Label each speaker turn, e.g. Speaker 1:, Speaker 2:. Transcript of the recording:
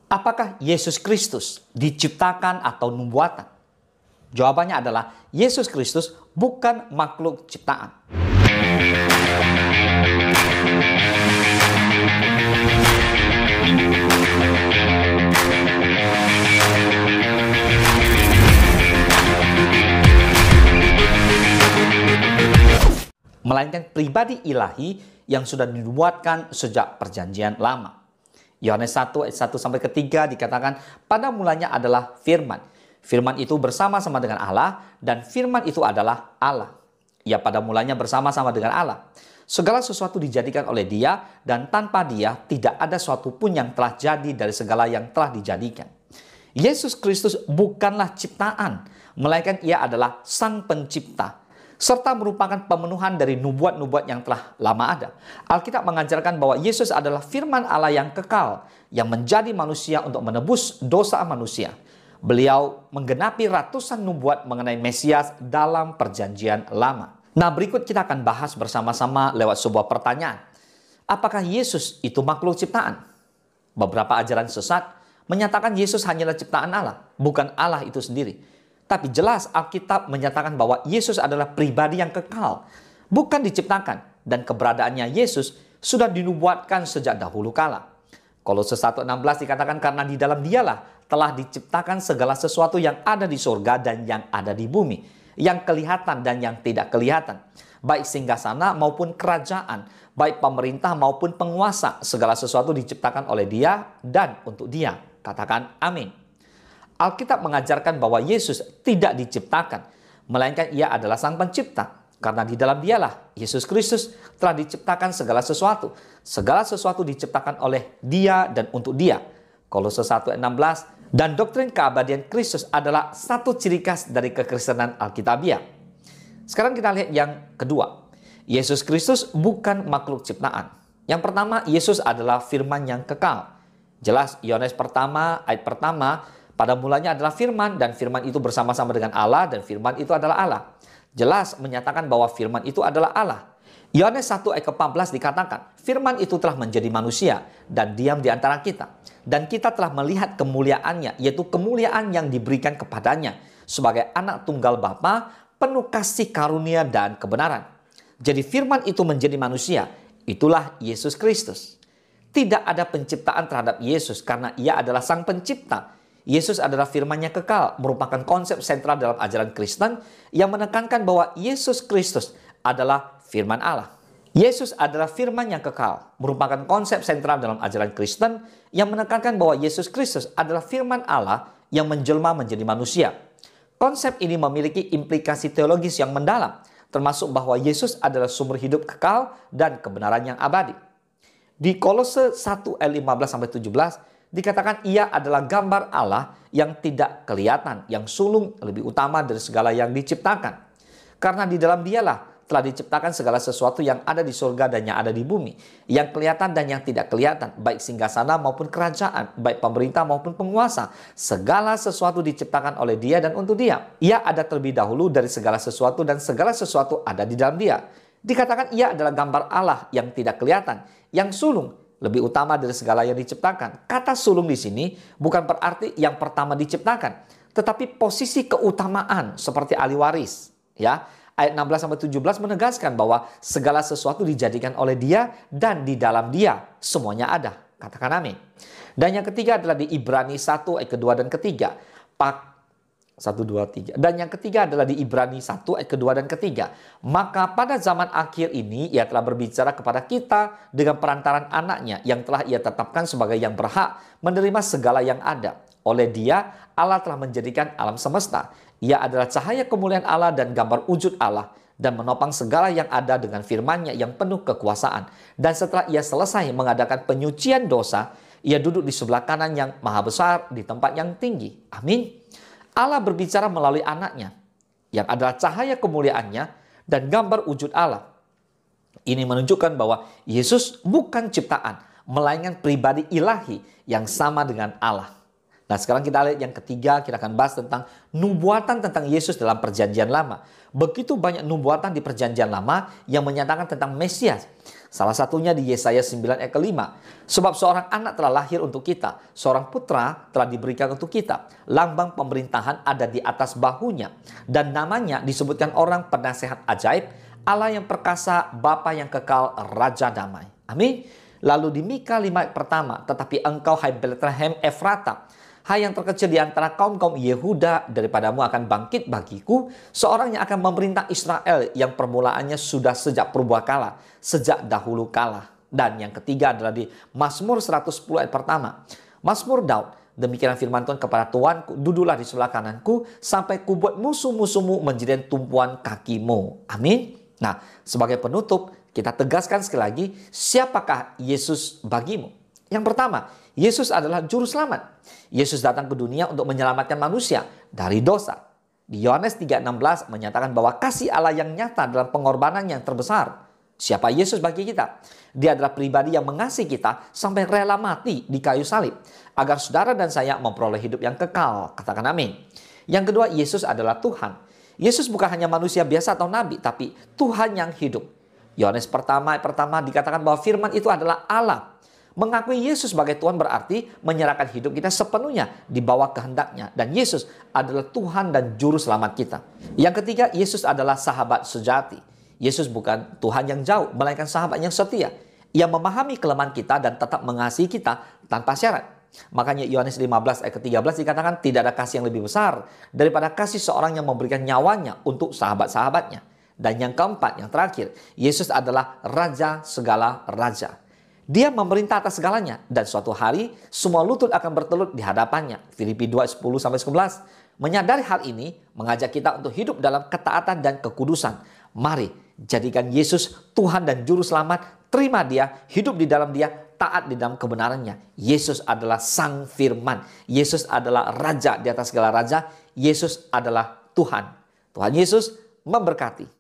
Speaker 1: Apakah Yesus Kristus diciptakan atau nubuatan? Jawabannya adalah Yesus Kristus bukan makhluk ciptaan. Melainkan pribadi ilahi yang sudah dinubuatkan sejak perjanjian lama. Yohanes 1 ayat 1 sampai 3 dikatakan, pada mulanya adalah firman. Firman itu bersama-sama dengan Allah dan firman itu adalah Allah. Ia pada mulanya bersama-sama dengan Allah. Segala sesuatu dijadikan oleh Dia dan tanpa Dia tidak ada sesuatu pun yang telah jadi dari segala yang telah dijadikan. Yesus Kristus bukanlah ciptaan, melainkan Ia adalah Sang Pencipta, serta merupakan pemenuhan dari nubuat-nubuat yang telah lama ada. Alkitab mengajarkan bahwa Yesus adalah firman Allah yang kekal, yang menjadi manusia untuk menebus dosa manusia. Beliau menggenapi ratusan nubuat mengenai Mesias dalam perjanjian lama. Nah, berikut kita akan bahas bersama-sama lewat sebuah pertanyaan. Apakah Yesus itu makhluk ciptaan? Beberapa ajaran sesat menyatakan Yesus hanyalah ciptaan Allah, bukan Allah itu sendiri. Tapi jelas Alkitab menyatakan bahwa Yesus adalah pribadi yang kekal, bukan diciptakan, dan keberadaannya Yesus sudah dinubuatkan sejak dahulu kala. Kolose 1:16 dikatakan karena di dalam Dialah telah diciptakan segala sesuatu yang ada di surga dan yang ada di bumi, yang kelihatan dan yang tidak kelihatan, baik singgasana maupun kerajaan, baik pemerintah maupun penguasa, segala sesuatu diciptakan oleh Dia dan untuk Dia. Katakan amin. Alkitab mengajarkan bahwa Yesus tidak diciptakan, melainkan Ia adalah Sang Pencipta. Karena di dalam Dialah, Yesus Kristus telah diciptakan segala sesuatu. Segala sesuatu diciptakan oleh Dia dan untuk Dia. Kolose 1:16. Dan doktrin keabadian Kristus adalah satu ciri khas dari kekristenan Alkitabiah. Sekarang kita lihat yang kedua. Yesus Kristus bukan makhluk ciptaan. Yang pertama, Yesus adalah firman yang kekal. Jelas, Yohanes pertama, ayat pertama, pada mulanya adalah firman, dan firman itu bersama-sama dengan Allah, dan firman itu adalah Allah. Jelas menyatakan bahwa firman itu adalah Allah. Yohanes 1 ayat ke-14 dikatakan, firman itu telah menjadi manusia dan diam di antara kita. Dan kita telah melihat kemuliaannya, yaitu kemuliaan yang diberikan kepadanya sebagai anak tunggal Bapa, penuh kasih karunia dan kebenaran. Jadi firman itu menjadi manusia, itulah Yesus Kristus. Tidak ada penciptaan terhadap Yesus karena Ia adalah Sang Pencipta. Yesus adalah firman-Nya kekal, merupakan konsep sentral dalam ajaran Kristen yang menekankan bahwa Yesus Kristus adalah firman Allah. Yesus adalah firman yang kekal, merupakan konsep sentral dalam ajaran Kristen yang menekankan bahwa Yesus Kristus adalah firman Allah yang menjelma menjadi manusia. Konsep ini memiliki implikasi teologis yang mendalam, termasuk bahwa Yesus adalah sumber hidup kekal dan kebenaran yang abadi. Di Kolose 1 ayat 15-17, dikatakan Ia adalah gambar Allah yang tidak kelihatan, yang sulung lebih utama dari segala yang diciptakan. Karena di dalam Dialah telah diciptakan segala sesuatu yang ada di surga dan yang ada di bumi, yang kelihatan dan yang tidak kelihatan, baik singgasana maupun kerajaan, baik pemerintah maupun penguasa. Segala sesuatu diciptakan oleh Dia dan untuk Dia. Ia ada terlebih dahulu dari segala sesuatu dan segala sesuatu ada di dalam Dia. Dikatakan Ia adalah gambar Allah yang tidak kelihatan, yang sulung lebih utama dari segala yang diciptakan. Kata sulung di sini bukan berarti yang pertama diciptakan, tetapi posisi keutamaan seperti ahli waris. Ya, ayat 16-17 menegaskan bahwa segala sesuatu dijadikan oleh Dia dan di dalam Dia semuanya ada. Katakan amin. Dan yang ketiga adalah di Ibrani 1 ayat kedua dan ketiga. 1, 2, 3. Dan yang ketiga adalah di Ibrani 1 ayat kedua dan ketiga. Maka pada zaman akhir ini Ia telah berbicara kepada kita dengan perantaran anaknya yang telah Ia tetapkan sebagai yang berhak menerima segala yang ada. Oleh Dia Allah telah menjadikan alam semesta. Ia adalah cahaya kemuliaan Allah dan gambar wujud Allah, dan menopang segala yang ada dengan firman-Nya yang penuh kekuasaan. Dan setelah Ia selesai mengadakan penyucian dosa, Ia duduk di sebelah kanan yang maha besar di tempat yang tinggi. Amin. Allah berbicara melalui anaknya, yang adalah cahaya kemuliaan-Nya dan gambar wujud Allah. Ini menunjukkan bahwa Yesus bukan ciptaan, melainkan pribadi ilahi yang sama dengan Allah. Nah, sekarang kita lihat yang ketiga, kita akan bahas tentang nubuatan tentang Yesus dalam Perjanjian Lama. Begitu banyak nubuatan di Perjanjian Lama yang menyatakan tentang Mesias. Salah satunya di Yesaya 9 ayat ke-5. Sebab seorang anak telah lahir untuk kita, seorang putra telah diberikan untuk kita. Lambang pemerintahan ada di atas bahunya. Dan namanya disebutkan orang penasehat ajaib, Allah yang perkasa, Bapa yang kekal, Raja damai. Amin. Lalu di Mika 5 ayat pertama, tetapi engkau hai Bethlehem Efrata, hai yang terkecil di antara kaum-kaum Yehuda, daripadamu akan bangkit bagiku seorang yang akan memerintah Israel yang permulaannya sudah sejak purbakala, sejak dahulu kala. Dan yang ketiga adalah di Mazmur 110 ayat pertama. Mazmur Daud, demikian firman Tuhan kepada Tuanku, duduklah di sebelah kananku sampai kubuat musuh-musuhmu menjadi tumpuan kakimu. Amin. Nah, sebagai penutup, kita tegaskan sekali lagi, siapakah Yesus bagimu? Yang pertama, Yesus adalah juru selamat. Yesus datang ke dunia untuk menyelamatkan manusia dari dosa. Di Yohanes 3:16 menyatakan bahwa kasih Allah yang nyata dalam pengorbanan yang terbesar. Siapa Yesus bagi kita? Dia adalah pribadi yang mengasihi kita sampai rela mati di kayu salib, agar saudara dan saya memperoleh hidup yang kekal. Katakan amin. Yang kedua, Yesus adalah Tuhan. Yesus bukan hanya manusia biasa atau nabi, tapi Tuhan yang hidup. Yohanes ayat pertama dikatakan bahwa firman itu adalah Allah. Mengakui Yesus sebagai Tuhan berarti menyerahkan hidup kita sepenuhnya di bawah kehendaknya. Dan Yesus adalah Tuhan dan Juru Selamat kita. Yang ketiga, Yesus adalah sahabat sejati. Yesus bukan Tuhan yang jauh, melainkan sahabat yang setia. Ia memahami kelemahan kita dan tetap mengasihi kita tanpa syarat. Makanya Yohanes 15 ayat ke-13 dikatakan tidak ada kasih yang lebih besar daripada kasih seorang yang memberikan nyawanya untuk sahabat-sahabatnya. Dan yang keempat, yang terakhir, Yesus adalah Raja segala raja. Dia memerintah atas segalanya dan suatu hari semua lutut akan bertelut di hadapannya. Filipi 2:10-11. Menyadari hal ini mengajak kita untuk hidup dalam ketaatan dan kekudusan. Mari jadikan Yesus Tuhan dan Juru Selamat. Terima Dia, hidup di dalam Dia, taat di dalam kebenarannya. Yesus adalah Sang Firman. Yesus adalah Raja di atas segala raja. Yesus adalah Tuhan. Tuhan Yesus memberkati.